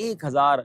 1000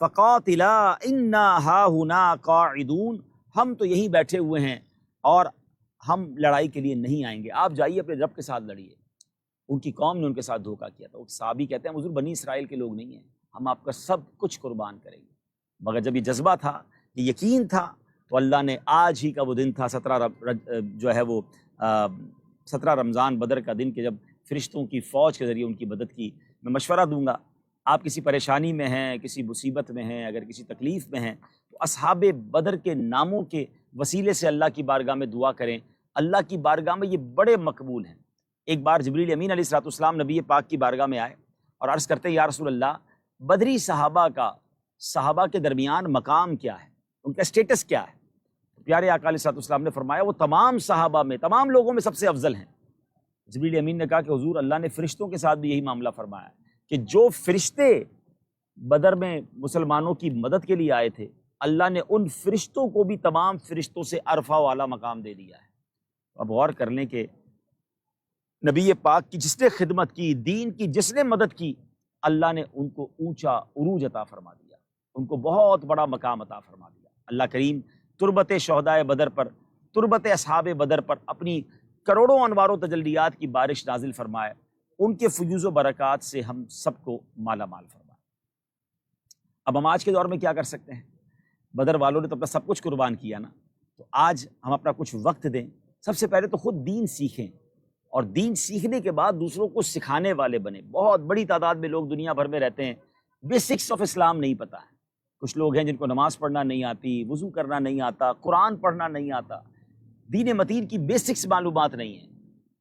فقاتلا انا ہاہنا قاعدون، ہم تو یہیں بیٹھے ہوئے ہیں اور ہم لڑائی کے لیے نہیں آئیں گے، آپ جائیے اپنے رب کے ساتھ لڑیے۔ ان کی قوم نے ان کے ساتھ دھوکہ کیا تھا۔ صحابی کہتے ہیں حضور بنی اسرائیل کے لوگ نہیں ہیں، ہم آپ کا سب کچھ قربان کریں گے۔ مگر جب یہ جذبہ تھا، یہ یقین تھا، تو اللہ نے آج ہی کا وہ دن تھا 17 رمضان بدر کا دن، کہ جب فرشتوں کی فوج کے ذریعے ان کی مدد کی۔ میں مشورہ دوں گا، آپ کسی پریشانی میں ہیں، کسی مصیبت میں ہیں، اگر کسی تکلیف میں ہیں، تو اصحاب بدر کے ناموں کے وسیلے سے اللہ کی بارگاہ میں دعا کریں۔ اللہ کی بارگاہ میں یہ بڑے مقبول ہیں۔ ایک بار جبریل امین علیہ السلام نبی پاک کی بارگاہ میں آئے اور عرض کرتے یا رسول اللہ، بدری صحابہ کے درمیان مقام کیا ہے، ان کا اسٹیٹس کیا ہے؟ پیارے آقا علیہ السلام نے فرمایا وہ تمام صحابہ میں، تمام لوگوں میں سب سے افضل ہیں۔ جبریل امین نے کہا کہ حضور اللہ نے فرشتوں کے ساتھ بھی یہی معاملہ فرمایا کہ جو فرشتے بدر میں مسلمانوں کی مدد کے لیے آئے تھے، اللہ نے ان فرشتوں کو بھی تمام فرشتوں سے عرفہ والا مقام دے دیا ہے۔ اب غور کر لیں کہ نبی پاک کی جس نے خدمت کی، دین کی جس نے مدد کی، اللہ نے ان کو اونچا عروج عطا فرما دیا، ان کو بہت بڑا مقام عطا فرما دیا۔ اللہ کریم تربت شہدائے بدر پر، تربت اصحاب بدر پر اپنی کروڑوں انوار و تجلیات کی بارش نازل فرمائے، ان کے فیوز و برکات سے ہم سب کو مالا مال فرمائے۔ اب ہم آج کے دور میں کیا کر سکتے ہیں؟ بدر والوں نے تو اپنا سب کچھ قربان کیا نا، تو آج ہم اپنا کچھ وقت دیں۔ سب سے پہلے تو خود دین سیکھیں، اور دین سیکھنے کے بعد دوسروں کو سکھانے والے بنیں۔ بہت بڑی تعداد میں لوگ دنیا بھر میں رہتے ہیں، بیسکس آف اسلام نہیں پتہ ہے۔ کچھ لوگ ہیں جن کو نماز پڑھنا نہیں آتی، وضو کرنا نہیں آتا، قرآن پڑھنا نہیں آتا، دین متین کی بیسکس معلومات نہیں ہیں۔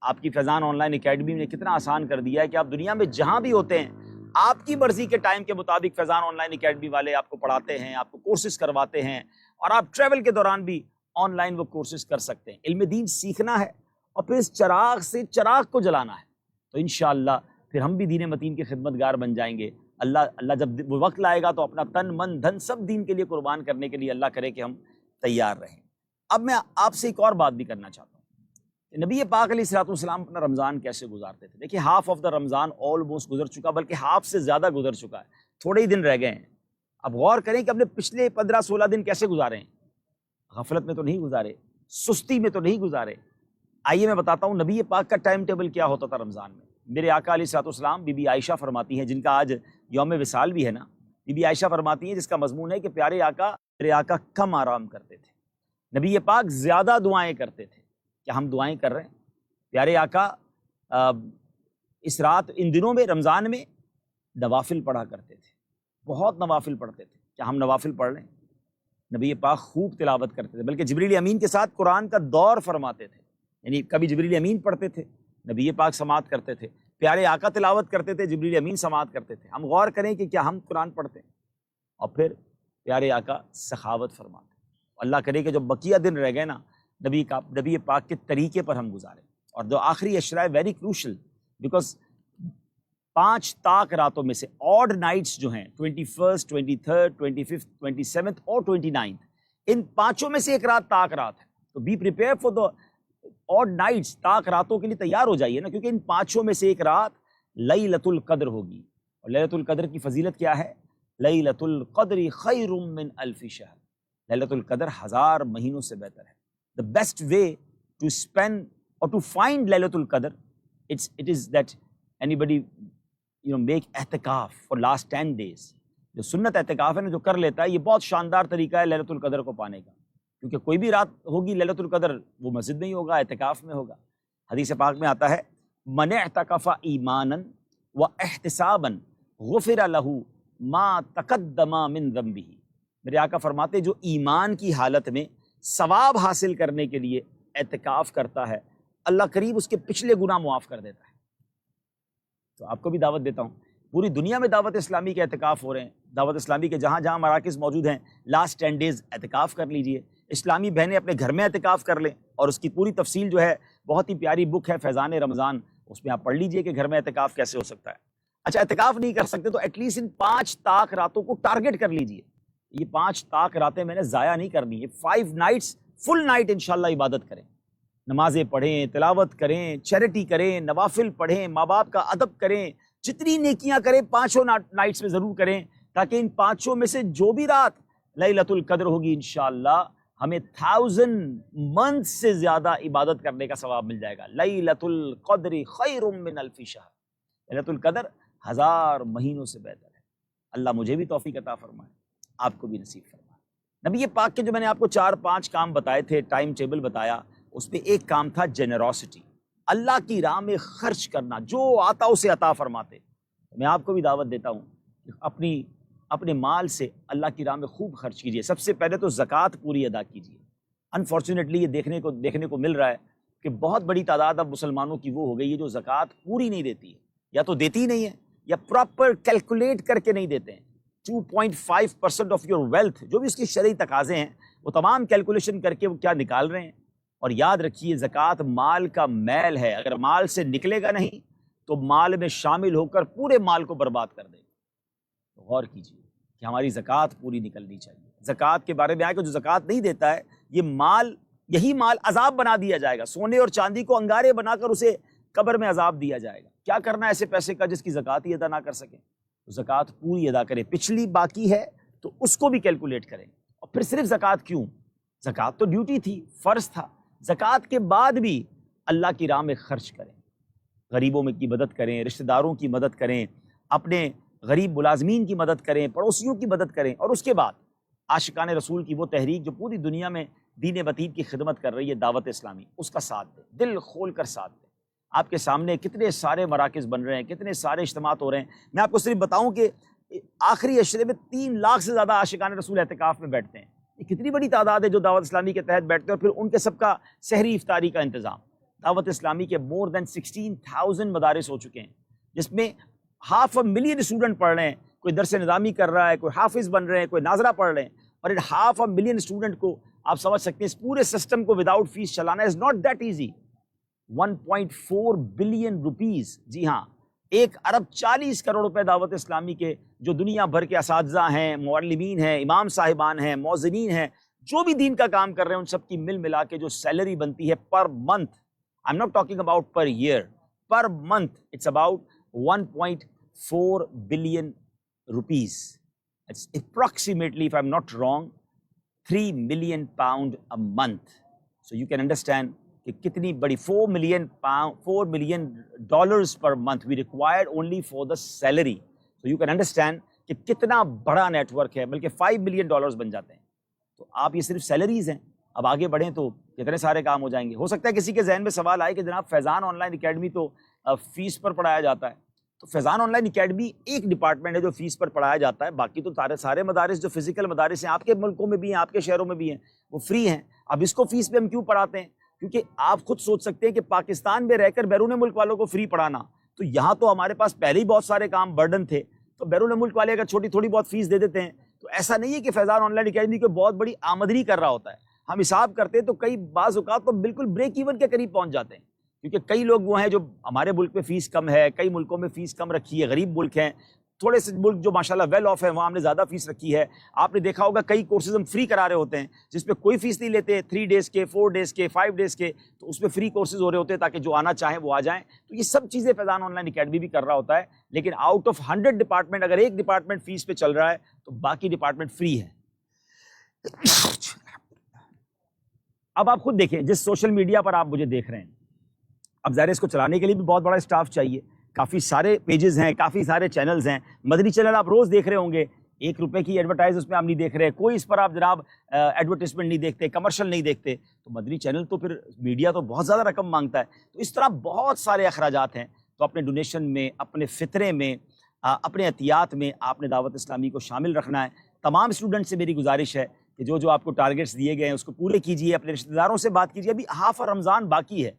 آپ کی فیضان آن لائن اکیڈمی نے کتنا آسان کر دیا ہے کہ آپ دنیا میں جہاں بھی ہوتے ہیں، آپ کی مرضی کے ٹائم کے مطابق فیضان آن لائن اکیڈمی والے آپ کو پڑھاتے ہیں، آپ کو کورسز کرواتے ہیں، اور آپ ٹریول کے دوران بھی آن لائن وہ کورسز کر سکتے ہیں۔ علم دین سیکھنا ہے اور پھر اس چراغ سے چراغ کو جلانا ہے، تو انشاءاللہ پھر ہم بھی دین متین کے خدمتگار بن جائیں گے۔ اللہ جب وہ وقت لائے گا تو اپنا تن من دھن سب دین کے لیے قربان کرنے کے لیے اللہ کرے کہ ہم تیار رہیں۔ اب میں آپ سے ایک اور بات بھی کرنا چاہتا ہوں کہ نبی پاک علیہ السلام اپنا رمضان کیسے گزارتے تھے۔ دیکھیں half of the Ramzan almost گزر چکا، بلکہ ہاف سے زیادہ گزر چکا ہے، تھوڑے ہی دن رہ گئے ہیں۔ اب غور کریں کہ اپنے پچھلے 15-16 دن کیسے گزارے ہیں۔ غفلت میں تو نہیں گزارے، سستی میں تو نہیں گزارے۔ آئیے میں بتاتا ہوں نبی پاک کا ٹائم ٹیبل کیا ہوتا تھا رمضان میں۔ میرے آقا علیہ السلام، بی بی عائشہ فرماتی ہیں، جن کا آج یوم وصال بھی ہے نا، بی بی عائشہ فرماتی ہیں جس کا مضمون ہے کہ میرے آقا کم آرام کرتے تھے، نبی پاک زیادہ دعائیں کرتے تھے۔ کیا ہم دعائیں کر رہے ہیں؟ پیارے آقا اس رات، ان دنوں میں رمضان میں نوافل پڑھا کرتے تھے، بہت نوافل پڑھتے تھے۔ کیا ہم نوافل پڑھ رہے ہیں؟ نبی پاک خوب تلاوت کرتے تھے، بلکہ جبریل امین کے ساتھ قرآن کا دور فرماتے تھے، یعنی کبھی جبریل امین پڑھتے تھے، نبی پاک سماعت کرتے تھے، پیارے آقا تلاوت کرتے تھے، جبریل امین سماعت کرتے تھے۔ ہم غور کریں کہ کیا ہم قرآن پڑھتے ہیں؟ اور پھر پیارے آقا سخاوت فرماتے ہیں۔ اللہ کرے کہ جو بقیہ دن رہ گئے نا، نبی پاک کے طریقے پر ہم گزاریں۔ اور جو آخری اشرا ہے ویری کروشل، بیکاز 5 طاق راتوں میں سے آڈ نائٹس جو ہیں 21، 23، 25، 27 اور 29، ان 5 میں سے ایک رات طاق رات ہے۔ تو be prepare for the odd nights, طاق راتوں کے لیے تیار ہو جائیے نا، کیونکہ ان 5 میں سے ایک رات لیلۃ القدر ہوگی۔ اور لیلۃ القدر کی فضیلت کیا ہے؟ لیلۃ القدر خیر من الف شہر، لیلۃ القدر 1000 مہینوں سے بہتر ہے۔ The best way to spend or to find لیلۃ القدر, it is that anybody make اعتکاف for last 10 days۔ جو سنت اعتکاف ہے نا، جو کر لیتا ہے، یہ بہت شاندار طریقہ ہے لیلۃ القدر کو پانے کا، کیونکہ کوئی بھی رات ہوگی لیلۃ القدر، وہ مسجد میں ہی ہوگا، اعتکاف میں ہوگا۔ حدیث پاک میں آتا ہے من اعتکف ایمانا و احتسابا غفر له ما تقدم من ذنبہ۔ میرے آقا فرماتے جو ایمان کی حالت میں ثواب حاصل کرنے کے لیے اعتکاف کرتا ہے، اللہ قریب اس کے پچھلے گناہ معاف کر دیتا ہے۔ تو آپ کو بھی دعوت دیتا ہوں، پوری دنیا میں دعوت اسلامی کے اعتکاف ہو رہے ہیں، دعوت اسلامی کے جہاں جہاں مراکز موجود ہیں، لاسٹ 10 days اعتکاف کر لیجئے۔ اسلامی بہنیں اپنے گھر میں اعتکاف کر لیں، اور اس کی پوری تفصیل جو ہے، بہت ہی پیاری بک ہے فیضان رمضان، اس میں آپ پڑھ لیجئے کہ گھر میں اعتکاف کیسے ہو سکتا ہے۔ اچھا اعتکاف نہیں کر سکتے تو ایٹ لیسٹ ان 5 طاق راتوں کو ٹارگٹ کر لیجئے۔ یہ 5 طاق راتیں میں نے ضائع نہیں کرنی، یہ 5 nights فل نائٹ انشاءاللہ عبادت کریں، نمازیں پڑھیں، تلاوت کریں، چیریٹی کریں، نوافل پڑھیں، ماں باپ کا ادب کریں، جتنی نیکیاں کریں 5 نائٹس میں ضرور کریں، تاکہ ان پانچوں میں سے جو بھی رات لیلۃ القدر ہوگی انشاءاللہ ہمیں 1000 منتھ سے زیادہ عبادت کرنے کا ثواب مل جائے گا۔ لیلۃ القدر خیر من الف شہر، لیلۃ القدر 1000 مہینوں سے بہتر ہے۔ اللہ مجھے بھی توفیق عطا فرمائے، آپ کو بھی نصیب فرمائے۔ نبی پاک کے جو میں نے آپ کو 4-5 کام بتائے تھے، ٹائم ٹیبل بتایا، اس پہ ایک کام تھا جنروسٹی، اللہ کی راہ میں خرچ کرنا، جو آتا اسے عطا فرماتے۔ میں آپ کو بھی دعوت دیتا ہوں کہ اپنے مال سے اللہ کی راہ میں خوب خرچ کیجیے۔ سب سے پہلے تو زکوٰۃ پوری ادا کیجیے۔ انفارچونیٹلی یہ دیکھنے کو مل رہا ہے کہ بہت بڑی تعداد اب مسلمانوں کی وہ ہو گئی ہے جو زکوٰۃ پوری نہیں دیتی ہے، یا تو دیتی نہیں ہے یا پراپر کیلکولیٹ کر کے نہیں دیتے ہیں۔ 2.5% آف یور ویلتھ، جو بھی اس کی شرعی تقاضے ہیں، وہ تمام کیلکولیشن کر کے وہ کیا نکال رہے ہیں۔ اور یاد رکھیے زکوٰۃ مال کا میل ہے، اگر مال سے نکلے گا نہیں تو مال میں شامل ہو کر پورے مال کو برباد کر دے گا۔ تو غور کیجیے کہ ہماری زکوٰۃ پوری نکلنی چاہیے۔ زکوٰۃ کے بارے میں آیا کہ جو زکوٰۃ نہیں دیتا ہے یہی مال عذاب بنا دیا جائے گا، سونے اور چاندی کو انگارے بنا کر اسے قبر میں عذاب دیا جائے گا۔ کیا کرنا ہے ایسے پیسے کا جس کی زکوٰۃ ہی ادا نہ کر سکیں؟ تو زکوٰۃ پوری ادا کریں، پچھلی باقی ہے تو اس کو بھی کیلکولیٹ کریں۔ اور پھر صرف زکوٰۃ کیوں؟ زکوٰۃ تو ڈیوٹی تھی، فرض تھا، زکوٰۃ کے بعد بھی اللہ کی راہ میں خرچ کریں، غریبوں میں کی مدد کریں، رشتہ داروں کی مدد کریں، اپنے غریب ملازمین کی مدد کریں، پڑوسیوں کی مدد کریں۔ اور اس کے بعد عاشقان رسول کی وہ تحریک جو پوری دنیا میں دین بتیت کی خدمت کر رہی ہے، دعوت اسلامی، اس کا ساتھ دیں، دل کھول کر ساتھ دیں۔ آپ کے سامنے کتنے سارے مراکز بن رہے ہیں، کتنے سارے اجتماعات ہو رہے ہیں۔ میں آپ کو صرف بتاؤں کہ آخری عشرے میں 3 لاکھ سے زیادہ عاشقان رسول اعتکاف میں بیٹھتے ہیں۔ یہ کتنی بڑی تعداد ہے جو دعوت اسلامی کے تحت بیٹھتے ہیں، اور پھر ان کے سب کا سحری افطاری کا انتظام۔ دعوت اسلامی کے more than 16,000 مدارس ہو چکے ہیں، جس میں 500,000 اسٹوڈنٹ پڑھ رہے ہیں۔ کوئی درس نظامی کر رہا ہے، کوئی حافظ بن رہے ہیں، کوئی ناظرہ پڑھ رہے ہیں۔ اور ان 500,000 اسٹوڈنٹ کو آپ سمجھ سکتے ہیں اس پورے سسٹم کو وداؤٹ فیس چلانا is not that easy. 1.4 billion rupees, جی ہاں، 1 ارب 40 کروڑ روپے دعوت اسلامی کے جو دنیا بھر کے اساتذہ ہیں، معلمین ہیں، امام صاحبان ہیں، مؤذنین ہیں، جو بھی دین کا کام کر رہے ہیں، ان سب کی مل ملا کے جو سیلری بنتی ہے per month, I am not talking about per year, per month it's about 1.4 billion rupees. It's approximately if I'm not wrong 3 million pound a month. So you can understand کہ کتنی بڑی 4 million dollars per month we required only for the salary. So you can understand کہ کتنا بڑا net work ہے، بلکہ 5 million dollars بن جاتے ہیں۔ تو آپ یہ صرف سیلریز ہیں، اب آگے بڑھیں تو کتنے سارے کام ہو جائیں گے۔ ہو سکتا ہے کسی کے ذہن میں سوال آئے کہ جناب فیضان آن لائن اکیڈمی تو فیس پر پڑھایا جاتا ہے۔ تو فیضان آن لائن اکیڈمی ایک ڈپارٹمنٹ ہے جو فیس پر پڑھایا جاتا ہے، باقی تو سارے مدارس جو فزیکل مدارس ہیں آپ کے ملکوں میں بھی ہیں، آپ کے شہروں میں بھی ہیں، وہ فری ہیں۔ اب اس کو فیس پہ ہم کیوں پڑھاتے ہیں؟ کیونکہ آپ خود سوچ سکتے ہیں کہ پاکستان میں رہ کر بیرون ملک والوں کو فری پڑھانا، تو یہاں تو ہمارے پاس پہلے ہی بہت سارے کام برڈن تھے، تو بیرون ملک والے اگر تھوڑی بہت فیس دے دیتے ہیں تو ایسا نہیں ہے کہ فیضان آن لائن اکیڈمی کو بہت بڑی آمدنی کر رہا ہوتا ہے۔ ہم حساب کرتے ہیں تو کئی بعض اوقات تو بالکل بریک ایون کے قریب پہنچ جاتے ہیں، کیونکہ کئی لوگ وہ ہیں جو ہمارے ملک میں فیس کم ہے، کئی ملکوں میں فیس کم رکھی ہے، غریب ملک ہیں، تھوڑے سے ملک جو ماشاءاللہ ویل آف ہے وہاں ہم نے زیادہ فیس رکھی ہے۔ آپ نے دیکھا ہوگا کئی کورسز ہم فری کرا رہے ہوتے ہیں جس پہ کوئی فیس نہیں لیتے، 3 days کے، 4 days کے، 5 days کے، تو اس میں فری کورسز ہو رہے ہوتے ہیں تاکہ جو آنا چاہیں وہ آ جائیں۔ تو یہ سب چیزیں فیضان آن لائن اکیڈمی بھی کر رہا ہوتا ہے، لیکن آؤٹ آف 100 ڈپارٹمنٹ اگر ایک ڈپارٹمنٹ فیس پہ چل رہا ہے تو باقی ڈپارٹمنٹ فری ہے۔ اب آپ خود دیکھیں، جس سوشل میڈیا پر آپ مجھے دیکھ رہے ہیں، اب ظاہر اس کو چلانے کے لیے بھی بہت بڑا اسٹاف چاہیے، کافی سارے پیجز ہیں، کافی سارے چینلز ہیں۔ مدنی چینل آپ روز دیکھ رہے ہوں گے، 1 روپے کی ایڈورٹائز اس میں آپ نہیں دیکھ رہے، کوئی اس پر آپ جناب ایڈورٹیزمنٹ نہیں دیکھتے، کمرشل نہیں دیکھتے، تو مدنی چینل تو پھر میڈیا تو بہت زیادہ رقم مانگتا ہے۔ تو اس طرح بہت سارے اخراجات ہیں، تو اپنے ڈونیشن میں، اپنے فطرے میں، اپنے عطیات میں آپ نے دعوت اسلامی کو شامل رکھنا ہے۔ تمام اسٹوڈنٹ سے میری گزارش ہے کہ جو آپ کو ٹارگیٹس دیے گئے ہیں اس کو پورے کیجیے، اپنے رشتہ داروں سے بات کیجیے، ابھی ہاف رمضان باقی ہے،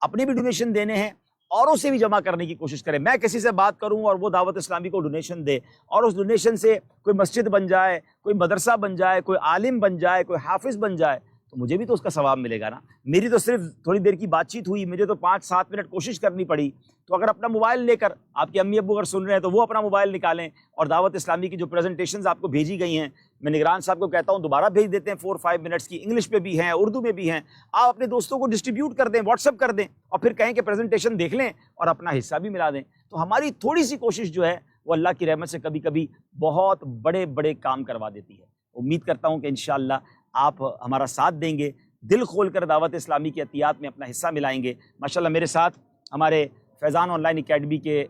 اپنے بھی ڈونیشن دینے ہیں، اوروں سے بھی جمع کرنے کی کوشش کریں۔ میں کسی سے بات کروں اور وہ دعوت اسلامی کو ڈونیشن دے، اور اس ڈونیشن سے کوئی مسجد بن جائے، کوئی مدرسہ بن جائے، کوئی عالم بن جائے، کوئی حافظ بن جائے، تو مجھے بھی تو اس کا ثواب ملے گا نا۔ میری تو صرف تھوڑی دیر کی بات چیت ہوئی، مجھے تو 5-7 منٹ کوشش کرنی پڑی۔ تو اگر اپنا موبائل لے کر، آپ کے امی ابو اگر سن رہے ہیں تو وہ اپنا موبائل نکالیں اور دعوت اسلامی کی جو پریزنٹیشنز آپ کو بھیجی گئی ہیں، میں نگران صاحب کو کہتا ہوں دوبارہ بھیج دیتے ہیں، 4-5 منٹس کی، انگلش میں بھی ہیں، اردو میں بھی ہیں، آپ اپنے دوستوں کو ڈسٹریبیوٹ کر دیں، واٹس ایپ کر دیں، اور پھر کہیں کہ پریزنٹیشن دیکھ لیں اور اپنا حصہ بھی ملا دیں۔ تو ہماری تھوڑی سی کوشش جو ہے وہ اللہ کی رحمت سے کبھی کبھی بہت بڑے بڑے کام کروا دیتی ہے. امید کرتا ہوں کہ انشاءاللہ آپ ہمارا ساتھ دیں گے, دل کھول کر دعوت اسلامی کی عطیات میں اپنا حصہ ملائیں گے. ماشاءاللہ میرے ساتھ ہمارے فیضان آن لائن اکیڈمی کے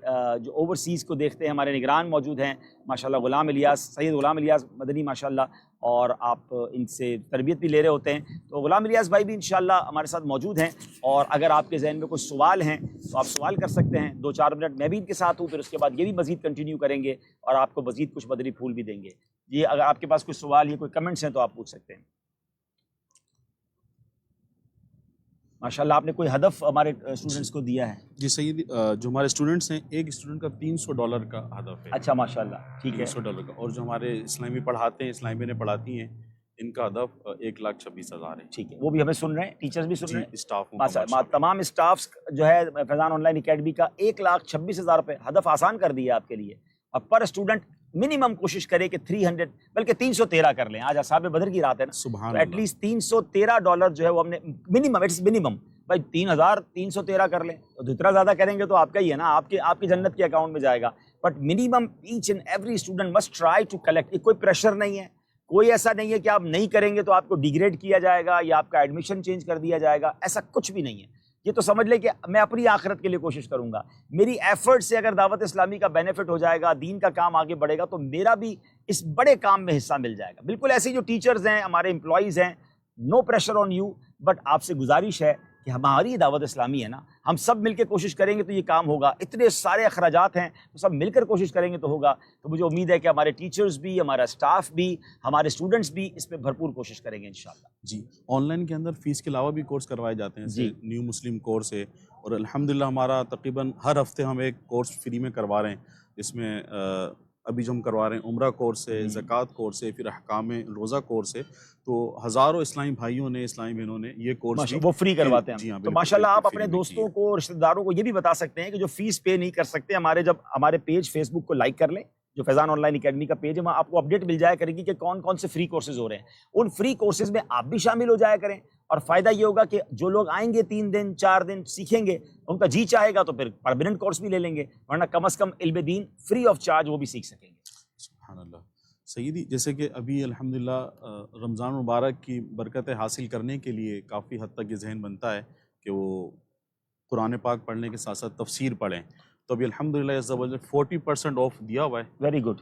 جو اوورسیز کو دیکھتے ہیں ہمارے نگران موجود ہیں, ماشاءاللہ غلام الیاس, سید غلام الیاس مدنی ماشاءاللہ, اور آپ ان سے تربیت بھی لے رہے ہوتے ہیں. تو غلام الیاس بھائی بھی انشاءاللہ ہمارے ساتھ موجود ہیں, اور اگر آپ کے ذہن میں کوئی سوال ہیں تو آپ سوال کر سکتے ہیں. 2-4 منٹ میں بھی ان کے ساتھ ہوں, پھر اس کے بعد یہ بھی مزید کنٹینیو کریں گے اور آپ کو مزید کچھ بدری پھول بھی دیں گے. یہ اگر آپ کے پاس کوئی سوال یا کوئی کمنٹس ہیں تو آپ پوچھ سکتے ہیں. ماشاءاللہ آپ نے کوئی ہدف ہمارے اسٹوڈنٹس کو دیا ہے؟ جی سید، جو ہمارے اسٹوڈنٹس ہیں ایک اسٹوڈنٹ کا $300 کا ہدف ہے. اچھا ماشاءاللہ ٹھیک ہے. $300 کا. اور جو ہمارے اسلامی پڑھاتے ہیں، اسلامی نے پڑھاتی ہیں، ان کا ہدف 1,26,000 ہے. ٹھیک ہے, وہ بھی ہمیں سن رہے ہیں, ٹیچرز بھی سن رہے ہیں, اسٹاف تمام اسٹافس جو ہے فیضان آن لائن اکیڈمی کا 1,26,000 روپے ہدف آسان کر دیا آپ کے لیے. اور پر اسٹوڈنٹ منیمم کوشش کرے کہ 300 بلکہ 313 کر لیں. آج اصحاب بدر کی رات ہے نا, سبحان تو ایٹ لیسٹ $313 جو ہے وہ ہم نے منیمم, اٹس منیمم بھائی 3,313 کر لیں. تو جتنا زیادہ کریں گے تو آپ کا ہی ہے نا, آپ کی جنت کے اکاؤنٹ میں جائے گا. But minimum each and every student must try to collect. کوئی پریشر نہیں ہے, کوئی ایسا نہیں ہے کہ آپ نہیں کریں گے تو آپ کو ڈیگریڈ کیا جائے گا یا آپ کا ایڈمیشن چینج کر دیا جائے گا, ایسا کچھ بھی نہیں ہے. یہ تو سمجھ لیں کہ میں اپنی آخرت کے لیے کوشش کروں گا, میری ایفرٹ سے اگر دعوت اسلامی کا بینیفٹ ہو جائے گا, دین کا کام آگے بڑھے گا, تو میرا بھی اس بڑے کام میں حصہ مل جائے گا. بالکل ایسے جو ٹیچرز ہیں, ہمارے امپلائیز ہیں, نو پریشر آن یو, بٹ آپ سے گزارش ہے کہ ہماری دعوت اسلامی ہے نا, ہم سب مل کے کوشش کریں گے تو یہ کام ہوگا. اتنے سارے اخراجات ہیں تو سب مل کر کوشش کریں گے تو ہوگا. تو مجھے امید ہے کہ ہمارے ٹیچرز بھی, ہمارا اسٹاف بھی, ہمارے اسٹوڈنٹس بھی اس پہ بھرپور کوشش کریں گے انشاءاللہ. جی, آن لائن کے اندر فیس کے علاوہ بھی کورس کروائے جاتے ہیں. جی, نیو مسلم کورس ہے, اور الحمدللہ ہمارا تقریباً ہر ہفتے ہم ایک کورس فری میں کروا رہے ہیں, جس میں ابھی جو ہم کروا رہے ہیں عمرہ کورس ہے, زکوٰۃ کورس ہے, پھر احکام روزہ کورس ہے. تو ہزاروں اسلامی بھائیوں نے, اسلامی بہنوں نے یہ کورس وہ فری کرواتے ہیں. جی ہاں, تو ماشاءاللہ آپ اپنے دوستوں کو, رشتہ داروں کو یہ بھی بتا سکتے ہیں کہ جو فیس پے نہیں کر سکتے, ہمارے پیج فیس بک کو لائک کر لیں, جو فیضان آن لائن اکیڈمی کا پیج ہے, وہاں آپ کو اپڈیٹ مل جایا کرے گی کہ کون کون سے فری کورسز ہو رہے ہیں. ان فری کورسز میں آپ بھی شامل ہو جایا کریں, اور فائدہ یہ ہوگا کہ جو لوگ آئیں گے 3 دن 4 دن سیکھیں گے, ان کا جی چاہے گا تو پھر پرماننٹ کورس بھی لے لیں گے, ورنہ کم از کم علم دین فری آف چارج وہ بھی سیکھ سکیں گے. سبحان اللہ. سیدی, جیسے کہ ابھی الحمدللہ رمضان مبارک کی برکتیں حاصل کرنے کے لیے کافی حد تک یہ ذہن بنتا ہے کہ وہ قرآن پاک پڑھنے کے ساتھ ساتھ تفسیر پڑھیں. تو ابھی الحمدللہ 40% آف دیا ہوا ہے. Very good.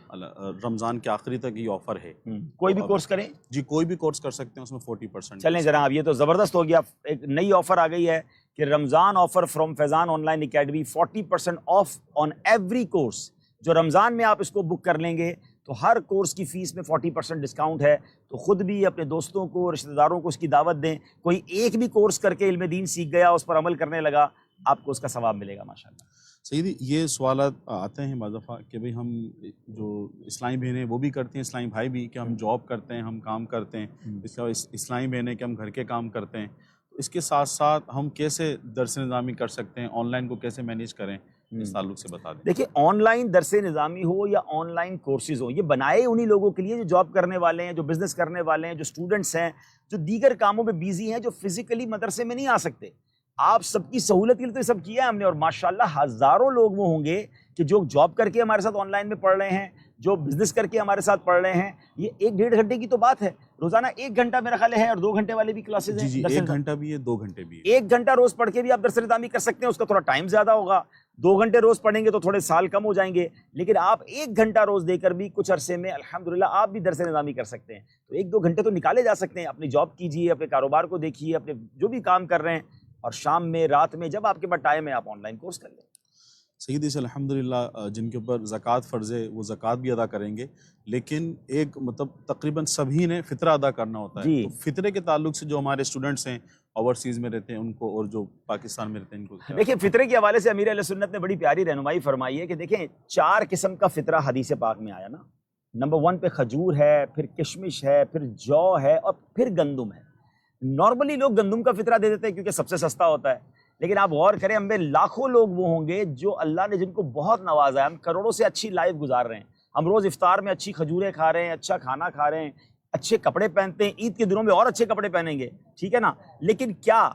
رمضان کے آخری تک یہ آفر ہے. کوئی بھی کورس کریں. جی, کوئی بھی کورس کر سکتے ہیں, اس میں 40%. چلیں جناب, یہ تو زبردست ہو گیا. ایک نئی آفر آ گئی ہے کہ Ramzan offer from Faizan online academy, 40% off on every course. جو رمضان میں آپ اس کو بک کر لیں گے تو ہر کورس کی فیس میں 40% ڈسکاؤنٹ ہے. تو خود بھی اپنے دوستوں کو, رشتہ داروں کو اس کی دعوت دیں. کوئی ایک بھی کورس کر کے علم دین سیکھ گیا, اس پر عمل کرنے لگا, آپ کو اس کا ثواب ملے گا ماشاءاللہ. سیدی, یہ سوالات آتے ہیں بعض دفعہ کہ بھئی ہم جو اسلامی بہنیں وہ بھی کرتے ہیں, اسلامی بھائی بھی, کہ ہم جاب کرتے ہیں, ہم کام کرتے ہیں, اس کے اسلامی بہنیں کہ ہم گھر کے کام کرتے ہیں, تو اس کے ساتھ ساتھ ہم کیسے درس نظامی کر سکتے ہیں, آن لائن کو کیسے مینیج کریں, اس تعلق سے بتا دیں. دیکھیں, آن لائن درس نظامی ہو یا آن لائن کورسز ہو, یہ بنائے انہی لوگوں کے لیے جو جاب کرنے والے ہیں, جو بزنس کرنے والے ہیں, جو اسٹوڈنٹس ہیں, جو دیگر کاموں میں بیزی ہیں, جو فزیکلی مدرسے میں نہیں آ سکتے. آپ سب کی سہولت کے لیے تو سب کیا ہے ہم نے, اور ماشاءاللہ ہزاروں لوگ وہ ہوں گے کہ جو جاب کر کے ہمارے ساتھ آن لائن میں پڑھ رہے ہیں, جو بزنس کر کے ہمارے ساتھ پڑھ رہے ہیں. یہ 1-1.5 گھنٹے کی تو بات ہے, روزانہ 1 گھنٹہ میرا خیال ہے, اور 2 گھنٹے والے بھی کلاسز ہیں. جی, 1 گھنٹہ بھی ہے, 2 گھنٹے بھی ہے. 1 گھنٹہ روز پڑھ کے بھی آپ درس نظامی کر سکتے ہیں, اس کا تھوڑا ٹائم زیادہ ہوگا. 2 گھنٹے روز پڑھیں گے تو تھوڑے سال کم ہو جائیں گے, لیکن آپ 1 گھنٹہ روز دے کر بھی کچھ عرصے میں الحمدللہ آپ بھی درس نظامی کر سکتے ہیں. تو 1-2 گھنٹے تو نکالے جا سکتے ہیں. اپنی جاب کیجیے, اپنے کاروبار کو دیکھیے, اپنے جو بھی کام کر رہے ہیں, اور شام میں, رات میں, جب آپ کے پاس ٹائم ہے, آپ آن لائن کورس کر لیں. سیدی سے الحمدللہ جن کے اوپر زکوٰۃ فرض ہے وہ زکوٰۃ بھی ادا کریں گے, لیکن ایک مطلب تقریباً سبھی نے فطرہ ادا کرنا ہوتا ہے. جی. تو فطرے کے تعلق سے جو ہمارے اسٹوڈنٹس ہیں اوورسیز میں رہتے ہیں ان کو, اور جو پاکستان میں رہتے ہیں ان کو, دیکھیں فطرے کے حوالے سے امیر اہل سنت نے بڑی پیاری رہنمائی فرمائی ہے کہ دیکھیں 4 قسم کا فطرہ حدیث پاک میں آیا نا. نمبر 1 پہ کھجور ہے, پھر کشمش ہے, پھر جو ہے, اور پھر گندم ہے. نارملی لوگ گندم کا فطرہ دے دیتے ہیں کیونکہ سب سے سستا ہوتا ہے, لیکن آپ غور کریں, ہم میں لاکھوں لوگ وہ ہوں گے جو اللہ نے جن کو بہت نوازا ہے. ہم کروڑوں سے اچھی لائف گزار رہے ہیں, ہم روز افطار میں اچھی کھجوریں کھا رہے ہیں, اچھا کھانا کھا رہے ہیں, اچھے کپڑے پہنتے ہیں, عید کے دنوں میں اور اچھے کپڑے پہنیں گے, ٹھیک ہے نا. لیکن کیا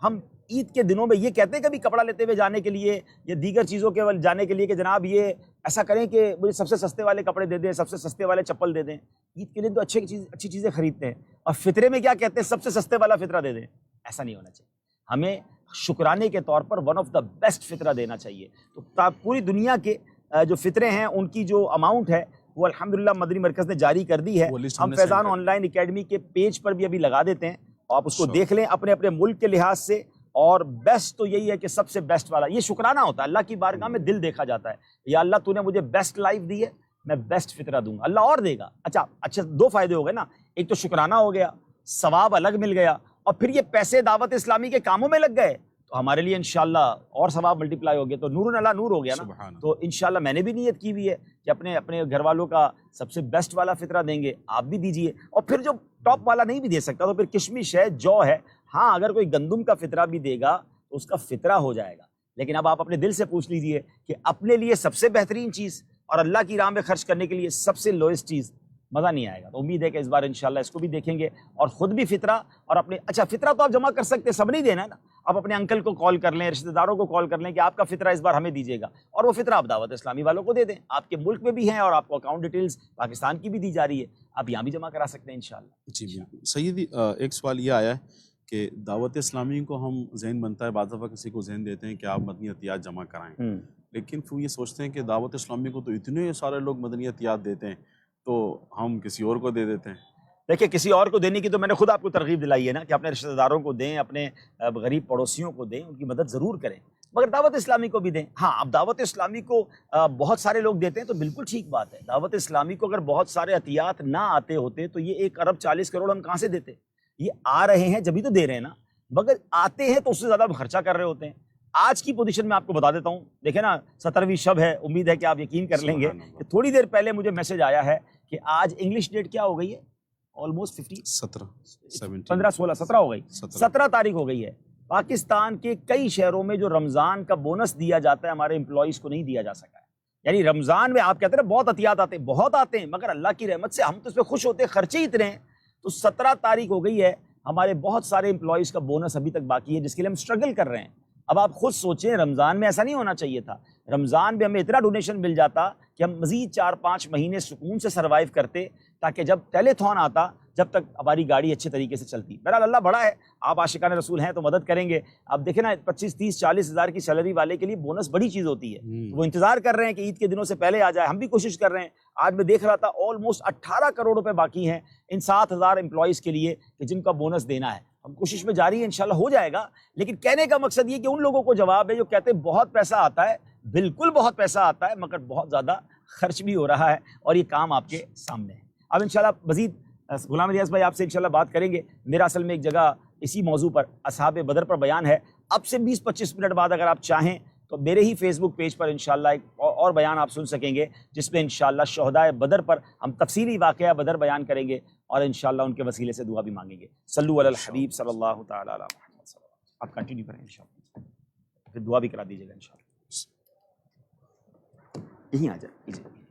ہم عید کے دنوں میں یہ کہتے ہیں کبھی کپڑا لیتے ہوئے جانے کے لیے یا دیگر چیزوں کے جانے کے لیے کہ جناب یہ ایسا کریں کہ مجھے سب سے سستے والے کپڑے دے دیں، سب سے سستے والے چپل دے دیں؟ عید کے دن تو اچھی چیزیں خریدتے ہیں، اور فطرے میں کیا کہتے ہیں؟ سب سے سستے والا فطرہ دے دیں۔ ایسا نہیں ہونا چاہیے، ہمیں شکرانے کے طور پر ون آف دا بیسٹ فطرہ دینا چاہیے۔ تو پوری دنیا کے جو فطرے ہیں ان کی جو اماؤنٹ ہے وہ الحمدللہ مدنی مرکز نے جاری کر دی ہے، وہ لسٹ ہم نے فیضان send آن لائن اکیڈمی کے پیج پر بھی ابھی لگا دیتے ہیں، آپ اس کو Sure. دیکھ لیں اپنے اپنے ملک کے لحاظ سے۔ اور بیسٹ تو یہی ہے کہ سب سے بیسٹ والا یہ شکرانہ ہوتا ہے، اللہ کی بارگاہ میں دل دیکھا جاتا ہے، یا اللہ تو نے مجھے بیسٹ لائف دی ہے، میں بیسٹ فطرہ دوں گا، اللہ اور دے گا۔ اچھا دو فائدے ہو گئے نا، ایک تو شکرانہ ہو گیا، ثواب الگ مل گیا، اور پھر یہ پیسے دعوت اسلامی کے کاموں میں لگ گئے تو ہمارے لیے انشاءاللہ اور ثواب ملٹیپلائی ہو گیا، تو نور علی نور ہو گیا نا۔ سبحان تو انشاءاللہ میں نے بھی نیت کی ہوئی ہے کہ اپنے گھر والوں کا سب سے بیسٹ والا فطرہ دیں گے، آپ بھی دیجئے، اور پھر جو ٹاپ والا نہیں بھی دے سکتا تو پھر کشمش ہے، جو ہے، ہاں اگر کوئی گندم کا فطرہ بھی دے گا تو اس کا فطرہ ہو جائے گا۔ لیکن اب آپ اپنے دل سے پوچھ لیجئے کہ اپنے لیے سب سے بہترین چیز اور اللہ کی راہ میں خرچ کرنے کے لیے سب سے لوئسٹ چیز، مزہ نہیں آئے گا۔ تو امید ہے کہ اس بار انشاءاللہ اس کو بھی دیکھیں گے، اور خود بھی فطرہ اور اپنے فطرہ تو آپ جمع کر سکتے ہیں، سب نہیں دینا ہے نا، آپ اپنے انکل کو کال کر لیں، رشتہ داروں کو کال کر لیں کہ آپ کا فطرہ اس بار ہمیں دیجیے گا، اور وہ فطرہ آپ دعوت اسلامی والوں کو دے دیں، آپ کے ملک میں بھی ہیں اور آپ کو اکاؤنٹ ڈیٹیلز پاکستان کی بھی دی جا رہی ہے، آپ یہاں بھی جمع کرا سکتے ہیں انشاءاللہ۔ جی بالکل سیدی، ایک سوال یہ آیا ہے کہ دعوت اسلامی کو ہم ذہن بنتا ہے، بعض دفعہ کسی کو ذہن دیتے ہیں کہ آپ مدنی عطیات جمع کرائیں، لیکن پھر یہ سوچتے ہیں کہ دعوت اسلامی کو تو اتنے سارے لوگ مدنی عطیات دیتے ہیں تو ہم کسی اور کو دے دیتے ہیں۔ دیکھیں کسی اور کو دینے کی تو میں نے خود آپ کو ترغیب دلائی ہے نا کہ اپنے رشتہ داروں کو دیں، اپنے غریب پڑوسیوں کو دیں، ان کی مدد ضرور کریں، مگر دعوت اسلامی کو بھی دیں۔ ہاں اب دعوت اسلامی کو بہت سارے لوگ دیتے ہیں تو بالکل ٹھیک بات ہے، دعوت اسلامی کو اگر بہت سارے عطیات نہ آتے ہوتے تو یہ 1 ارب 40 کروڑ ہم کہاں سے دیتے؟ یہ آ رہے ہیں جبھی تو دے رہے ہیں نا، مگر آتے ہیں تو اس سے زیادہ ہم خرچہ کر رہے ہوتے ہیں۔ آج کی پوزیشن میں آپ کو بتا دیتا ہوں، دیکھیں نا 17ویں شب ہے، امید ہے کہ آپ یقین کر لیں گے سبحان اللہ۔ کہ تھوڑی دیر پہلے مجھے میسج آیا ہے کہ آج انگلش ڈیٹ کیا ہو گئی ہے، آلموسٹ 15 16 17 ہو گئی، 17 تاریخ ہو گئی ہے۔ پاکستان کے کئی شہروں میں جو رمضان کا بونس دیا جاتا ہے ہمارے امپلائیز کو نہیں دیا جا سکا ہے۔ یعنی رمضان میں آپ کہتے ہیں بہت عطیات آتے ہیں، بہت آتے ہیں، مگر اللہ کی رحمت سے ہم تو اس پہ خوش ہوتے ہیں، خرچے ہی اتنے ہیں۔ تو 17 تاریخ ہو گئی ہے، ہمارے بہت سارے امپلائیز کا بونس ابھی تک باقی ہے جس کے لیے ہم اسٹرگل کر رہے ہیں۔ اب آپ خود سوچیں، رمضان میں ایسا نہیں ہونا چاہیے تھا، رمضان میں ہمیں اتنا ڈونیشن مل جاتا کہ ہم مزید 4-5 مہینے سکون سے سروائیو کرتے، تاکہ جب ٹیلی تھون آتا جب تک ہماری گاڑی اچھے طریقے سے چلتی۔ بہرحال اللہ بڑا ہے، آپ عاشقان رسول ہیں تو مدد کریں گے۔ اب دیکھیں نا 25 30 40 ہزار کی سیلری والے کے لیے بونس بڑی چیز ہوتی ہے، وہ انتظار کر رہے ہیں کہ عید کے دنوں سے پہلے آ جائے، ہم بھی کوشش کر رہے ہیں۔ آج میں دیکھ رہا تھا آلموسٹ 18 کروڑ روپے باقی ہیں ان 7,000 امپلائیز کے لیے کہ جن کا بونس دینا ہے، ہم کوشش میں جاری ہے، انشاءاللہ ہو جائے گا۔ لیکن کہنے کا مقصد یہ کہ ان لوگوں کو جواب ہے جو کہتے ہیں بہت پیسہ آتا ہے، بالکل بہت پیسہ آتا ہے، مگر بہت زیادہ خرچ بھی ہو رہا ہے، اور یہ کام آپ کے سامنے ہے۔ اب انشاءاللہ مزید غلام الیاس بھائی آپ سے انشاءاللہ بات کریں گے۔ میرا اصل میں ایک جگہ اسی موضوع پر اصحاب بدر پر بیان ہے، اب سے 20-25 منٹ بعد اگر آپ چاہیں تو میرے ہی فیس بک پیج پر انشاءاللہ ایک اور بیان آپ سن سکیں گے، جس میں انشاءاللہ شہدائے بدر پر ہم تفصیلی واقعہ بدر بیان کریں گے، اور انشاءاللہ ان کے وسیلے سے دعا بھی مانگیں گے۔ صلو علی الحبیب صلی اللہ تعالی علی محمد صلی اللہ علیہ وسلم۔ آپ کنٹینیو کریں انشاءاللہ، پھر دعا بھی کرا دیجیے گا انشاءاللہ۔ یہیں آ جائیں۔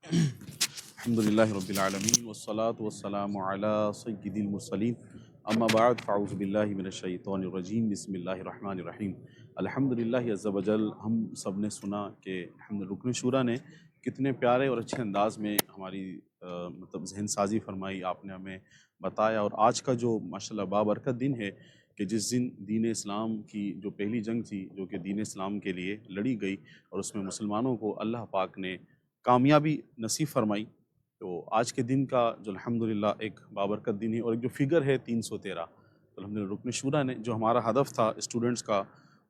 الحمدللہ رب العالمین والصلاة والسلام علی سید المرسلین، اما بعد فاعوذ باللہ من الشیطان الرجیم، بسم اللہ الرحمن الرحیم۔ الحمدللہ عز وجل، ہم سب نے سنا کہ رکن شورا نے کتنے پیارے اور اچھے انداز میں ہماری مطلب ذہن سازی فرمائی، آپ نے ہمیں بتایا، اور آج کا جو ماشاءاللہ بابرکت دن ہے کہ جس دن دین اسلام کی جو پہلی جنگ تھی جو کہ دین اسلام کے لیے لڑی گئی، اور اس میں مسلمانوں کو اللہ پاک نے کامیابی نصیب فرمائی، تو آج کے دن کا جو الحمدللہ ایک بابرکت دن ہے، اور ایک جو فگر ہے 313، تو الحمدللہ رکن شورا نے جو ہمارا ہدف تھا اسٹوڈنٹس کا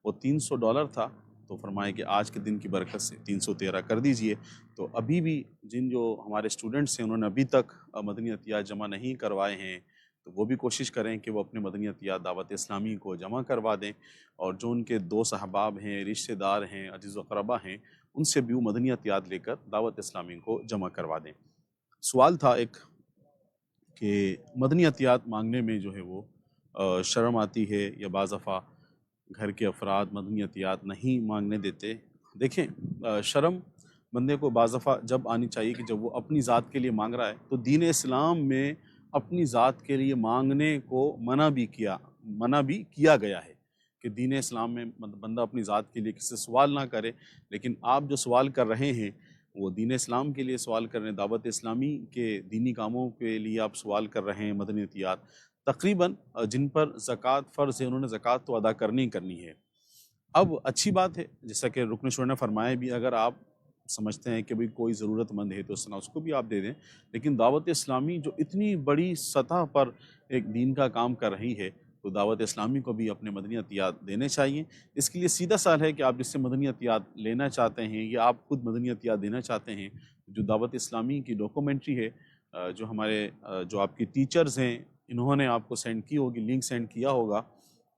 وہ $300 تھا، تو فرمائے کہ آج کے دن کی برکت سے 313 کر دیجئے۔ تو ابھی بھی جن جو ہمارے اسٹوڈنٹس ہیں انہوں نے ابھی تک مدنی عطیات جمع نہیں کروائے ہیں، تو وہ بھی کوشش کریں کہ وہ اپنے مدنی عطیات دعوت اسلامی کو جمع کروا دیں، اور جو ان کے دوست احباب ہیں، رشتہ دار ہیں، عزیز و اقربا ہیں، ان سے بھی وہ مدنی عطیات لے کر دعوت اسلامی کو جمع کروا دیں۔ سوال تھا ایک کہ مدنی عطیات مانگنے میں جو ہے وہ شرم آتی ہے، یا بعض دفعہ گھر کے افراد مدنی عطیات نہیں مانگنے دیتے۔ دیکھیں، شرم بندے کو بعض دفعہ جب آنی چاہیے کہ جب وہ اپنی ذات کے لیے مانگ رہا ہے، تو دین اسلام میں اپنی ذات کے لیے مانگنے کو منع بھی کیا گیا ہے کہ دین اسلام میں بندہ اپنی ذات کے لیے کسی سے سوال نہ کرے، لیکن آپ جو سوال کر رہے ہیں وہ دین اسلام کے لیے سوال کر رہے ہیں، دعوت اسلامی کے دینی کاموں کے لیے آپ سوال کر رہے ہیں، مدنی عطیات تقریباً جن پر زکوٰۃ فرض ہے انہوں نے زکوٰۃ تو ادا کرنی ہے۔ اب اچھی بات ہے، جیسا کہ رکن شورا نے فرمایا بھی، اگر آپ سمجھتے ہیں کہ بھئی کوئی ضرورت مند ہے تو اس کو بھی آپ دے دیں، لیکن دعوت اسلامی جو اتنی بڑی سطح پر ایک دین کا کام کر رہی ہے تو دعوت اسلامی کو بھی اپنے مدنی عطیات دینے چاہیے۔ اس کے لیے سیدھا سوال ہے کہ آپ جس سے مدنی عطیات لینا چاہتے ہیں یا آپ خود مدنی عطیات دینا چاہتے ہیں، جو دعوت اسلامی کی ڈاکومنٹری ہے، جو ہمارے جو آپ کی ٹیچرز ہیں انہوں نے آپ کو سینڈ کی ہوگی، لنک سینڈ کیا ہوگا،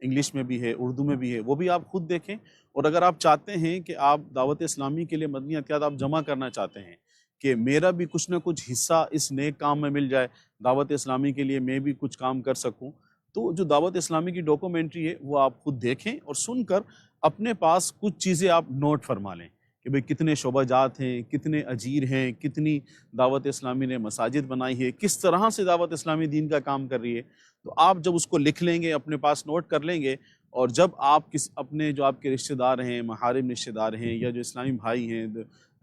انگلش میں بھی ہے، اردو میں بھی ہے، وہ بھی آپ خود دیکھیں۔ اور اگر آپ چاہتے ہیں کہ آپ دعوت اسلامی کے لیے مدنی عطیات آپ جمع کرنا چاہتے ہیں کہ میرا بھی کچھ نہ کچھ حصہ اس نیک کام میں مل جائے، دعوت اسلامی کے لیے میں بھی کچھ کام کر سکوں، تو جو دعوت اسلامی کی ڈاکومنٹری ہے وہ آپ خود دیکھیں اور سن کر اپنے پاس کچھ چیزیں آپ نوٹ فرما لیں کہ بھئی کتنے شعبہ جات ہیں، کتنے اجیر ہیں، کتنی دعوت اسلامی نے مساجد بنائی ہے، کس طرح سے دعوت اسلامی دین کا کام کر رہی ہے۔ تو آپ جب اس کو لکھ لیں گے، اپنے پاس نوٹ کر لیں گے، اور جب آپ اپنے جو آپ کے رشتہ دار ہیں، محارم رشتہ دار ہیں، یا جو اسلامی بھائی ہیں،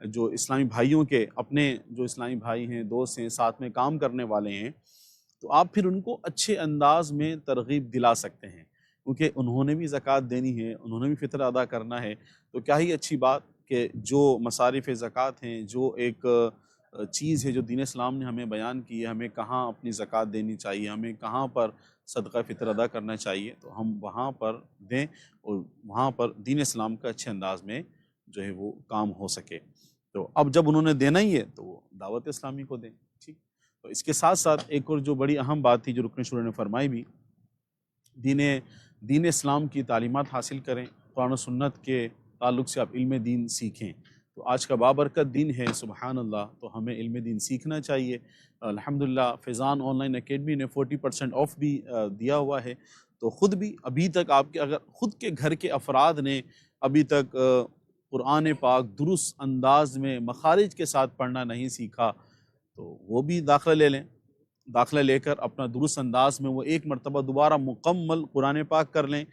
جو اسلامی بھائیوں کے اپنے جو اسلامی بھائی ہیں، دوست ہیں، ساتھ میں کام کرنے والے ہیں، تو آپ پھر ان کو اچھے انداز میں ترغیب دلا سکتے ہیں، کیونکہ انہوں نے بھی زکوٰۃ دینی ہے، انہوں نے بھی فطر ادا کرنا ہے۔ تو کیا ہی اچھی بات کہ جو مصارف زکوٰۃ ہیں، جو ایک چیز ہے جو دین اسلام نے ہمیں بیان کی ہے، ہمیں کہاں اپنی زکوٰۃ دینی چاہیے، ہمیں کہاں پر صدقہ فطر ادا کرنا چاہیے، تو ہم وہاں پر دیں اور وہاں پر دین اسلام کا اچھے انداز میں جو ہے وہ کام ہو سکے۔ تو اب جب انہوں نے دینا ہی ہے تو وہ دعوت اسلامی کو دیں، ٹھیک۔ تو اس کے ساتھ ساتھ ایک اور جو بڑی اہم بات تھی جو رکن شورا نے فرمائی بھی، دین اسلام کی تعلیمات حاصل کریں، قرآن و سنت کے تعلق سے آپ علم دین سیکھیں۔ تو آج کا بابرکت دن ہے، سبحان اللہ، تو ہمیں علم دین سیکھنا چاہیے۔ الحمدللہ فیضان آن لائن اکیڈمی نے 40% آف بھی دیا ہوا ہے، تو خود بھی ابھی تک آپ کے اگر خود کے گھر کے افراد نے ابھی تک قرآن پاک درست انداز میں مخارج کے ساتھ پڑھنا نہیں سیکھا تو وہ بھی داخلہ لے لیں، داخلہ لے کر اپنا درست انداز میں وہ ایک مرتبہ دوبارہ مکمل قرآن پاک کر لیں۔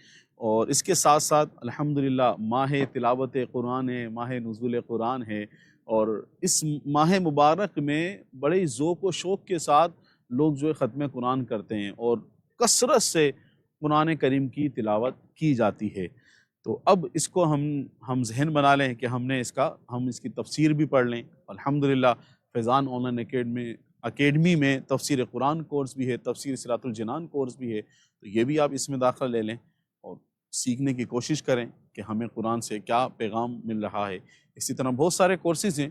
اور اس کے ساتھ ساتھ الحمدللہ ماہ تلاوت قرآن ہے، ماہ نزول قرآن ہے، اور اس ماہ مبارک میں بڑے ذوق و شوق کے ساتھ لوگ جو ہے ختم قرآن کرتے ہیں اور کثرت سے قرآن کریم کی تلاوت کی جاتی ہے۔ تو اب اس کو ہم ذہن بنا لیں کہ ہم اس کی تفسیر بھی پڑھ لیں۔ الحمدللہ فیضان آن لائن اکیڈمی میں تفسیر قرآن کورس بھی ہے، تفسیر صراط الجنان کورس بھی ہے، تو یہ بھی آپ اس میں داخلہ لے لیں اور سیکھنے کی کوشش کریں کہ ہمیں قرآن سے کیا پیغام مل رہا ہے۔ اسی طرح بہت سارے کورسز ہیں،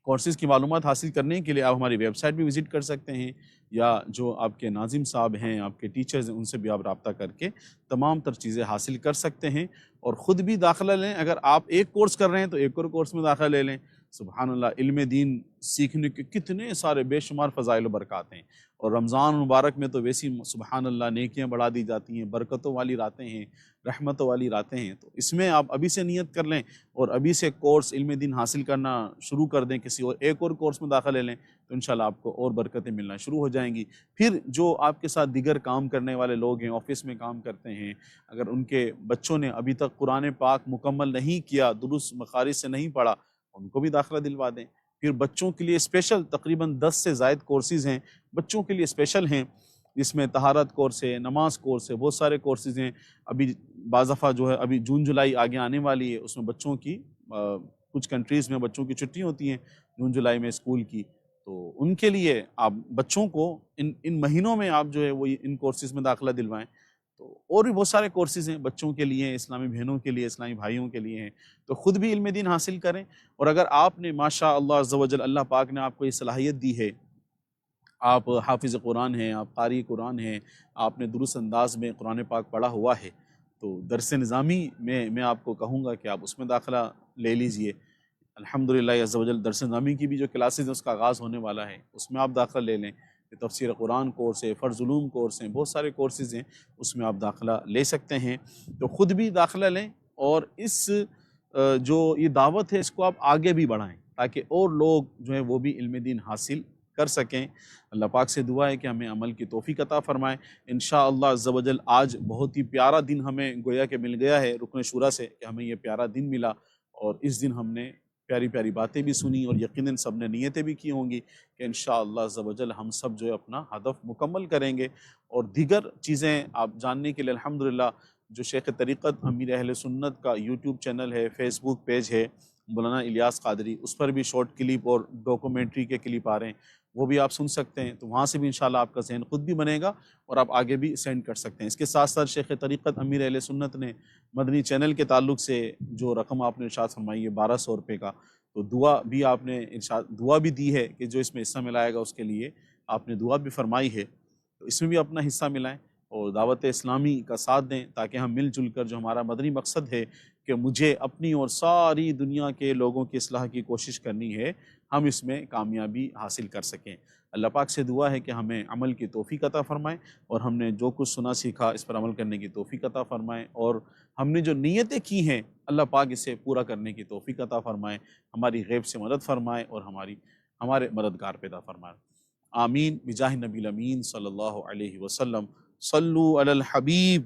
کورسز کی معلومات حاصل کرنے کے لیے آپ ہماری ویب سائٹ بھی وزٹ کر سکتے ہیں، یا جو آپ کے ناظم صاحب ہیں، آپ کے ٹیچرز ہیں، ان سے بھی آپ رابطہ کر کے تمام تر چیزیں حاصل کر سکتے ہیں اور خود بھی داخلہ لیں۔ اگر آپ ایک کورس کر رہے ہیں تو ایک اور کورس میں داخلہ لے لیں۔ سبحان اللہ، علم دین سیکھنے کے کتنے سارے بے شمار فضائل و برکات ہیں، اور رمضان مبارک میں تو ویسی سبحان اللہ نیکیاں بڑھا دی جاتی ہیں، برکتوں والی راتیں ہیں، رحمتوں والی راتیں ہیں۔ تو اس میں آپ ابھی سے نیت کر لیں اور ابھی سے کورس علم دین حاصل کرنا شروع کر دیں، کسی اور ایک اور کورس میں داخلہ لے لیں تو انشاءاللہ آپ کو اور برکتیں ملنا شروع ہو جائیں گی۔ پھر جو آپ کے ساتھ دیگر کام کرنے والے لوگ ہیں، آفس میں کام کرتے ہیں، اگر ان کے بچوں نے ابھی تک قرآن پاک مکمل نہیں کیا، درست مخارج سے نہیں پڑھا، ان کو بھی داخلہ دلوا دیں۔ پھر بچوں کے لیے اسپیشل تقریباً 10 سے زائد کورسز ہیں، بچوں کے لیے اسپیشل ہیں، جس میں طہارت کورس ہے، نماز کورس ہے، بہت سارے کورسز ہیں۔ ابھی بعض دفعہ جو ہے ابھی جون جولائی آگے آنے والی ہے، اس میں بچوں کی کچھ کنٹریز میں بچوں کی چھٹی ہوتی ہیں جون جولائی میں اسکول کی، تو ان کے لیے آپ بچوں کو ان مہینوں میں آپ جو ہے وہ ان کورسز میں داخلہ دلوائیں۔ تو اور بھی بہت سارے کورسز ہیں بچوں کے لیے، اسلامی بہنوں کے لیے، اسلامی بھائیوں کے لیے ہیں، تو خود بھی علم دین حاصل کریں۔ اور اگر آپ نے ماشاء اللہ عز و جل، اللہ پاک نے آپ کو یہ صلاحیت دی ہے، آپ حافظ قرآن ہیں، آپ قاری قرآن ہیں، آپ نے درست انداز میں قرآن پاک پڑھا ہوا ہے، تو درس نظامی میں آپ کو کہوں گا کہ آپ اس میں داخلہ لے لیجئے۔ الحمدللہ عز و جل درس نظامی کی بھی جو کلاسز ہیں اس کا آغاز ہونے والا ہے، اس میں آپ داخلہ لے لیں۔ تفسیر قرآن کورس ہے، فرض علوم کورس ہیں، بہت سارے کورسز ہیں، اس میں آپ داخلہ لے سکتے ہیں۔ تو خود بھی داخلہ لیں اور اس جو یہ دعوت ہے اس کو آپ آگے بھی بڑھائیں، تاکہ اور لوگ جو ہیں وہ بھی علم دین حاصل کر سکیں۔ اللہ پاک سے دعا ہے کہ ہمیں عمل کی توفیق عطا فرمائے۔ انشاءاللہ عز و جل آج بہت ہی پیارا دن ہمیں گویا کہ مل گیا ہے رکن شورا سے، کہ ہمیں یہ پیارا دن ملا، اور اس دن ہم نے پیاری پیاری باتیں بھی سنی، اور یقیناً سب نے نیتیں بھی کی ہوں گی کہ انشاءاللہ عز و جل ہم سب جو ہے اپنا ہدف مکمل کریں گے۔ اور دیگر چیزیں آپ جاننے کے لیے الحمدللہ جو شیخ طریقت امیر اہل سنت کا یوٹیوب چینل ہے، فیس بک پیج ہے مولانا الیاس قادری، اس پر بھی شارٹ کلپ اور ڈاکومنٹری کے کلپ آ رہے ہیں، وہ بھی آپ سن سکتے ہیں، تو وہاں سے بھی انشاءاللہ آپ کا ذہن خود بھی بنے گا اور آپ آگے بھی سینڈ کر سکتے ہیں۔ اس کے ساتھ ساتھ شیخ طریقت امیر اہل سنت نے مدنی چینل کے تعلق سے جو رقم آپ نے ارشاد فرمائی ہے 1200 روپے کا، تو دعا بھی آپ نے دعا بھی دی ہے کہ جو اس میں حصہ ملائے گا اس کے لیے آپ نے دعا بھی فرمائی ہے، تو اس میں بھی اپنا حصہ ملائیں اور دعوت اسلامی کا ساتھ دیں، تاکہ ہم مل جل کر جو ہمارا مدنی مقصد ہے کہ مجھے اپنی اور ساری دنیا کے لوگوں کی اصلاح کی کوشش کرنی ہے، ہم اس میں کامیابی حاصل کر سکیں۔ اللہ پاک سے دعا ہے کہ ہمیں عمل کی توفیق عطا فرمائیں، اور ہم نے جو کچھ سنا سیکھا اس پر عمل کرنے کی توفیق عطا فرمائیں، اور ہم نے جو نیتیں کی ہیں اللہ پاک اسے پورا کرنے کی توفیق عطا فرمائیں، ہماری غیب سے مدد فرمائیں اور ہمارے مددگار پیدا فرمائیں۔ آمین بجاہ نبی الامین صلی اللہ علیہ وسلم۔ صلو علی الحبیب